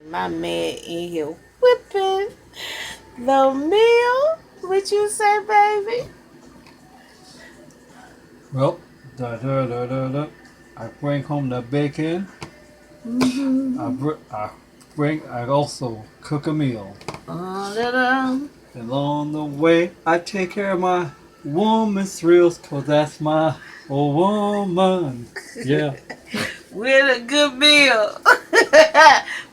My man in here whipping the meal. What you say, baby? Well, I bring home the bacon. I also cook a meal. Da-da. And along the way, I take care of my woman's thrills, cause that's my old woman. Yeah. With a good meal.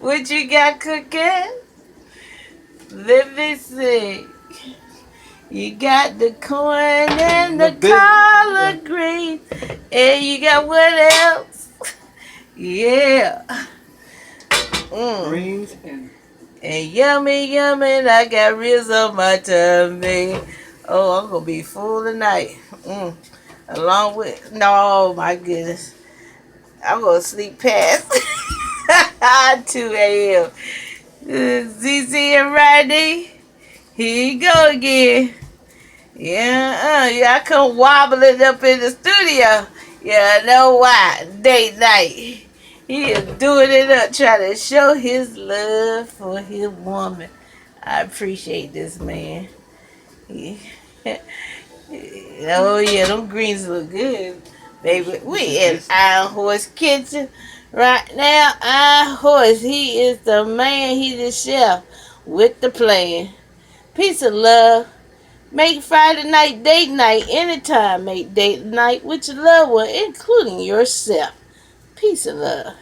What you got cooking? Let me see. You got the corn and the collard greens. And you got what else? Yeah. Greens and And yummy, yummy, I got ribs on my tummy. Oh, I'm gonna be full tonight. Along with no, my goodness, I'm gonna sleep past 2 a.m. ZZ and Rodney, here you go again. Yeah, I come wobbling up in the studio. Yeah, I know why. Date night. He is doing it up, trying to show his love for his woman. I appreciate this man. He, oh yeah, them greens look good, baby. We in Iron Horse Kitchen right now. Iron Horse, he is the man. He the chef with the plan. Peace of love. Make Friday night date night anytime. Make date night with your loved one, including yourself. Peace of love.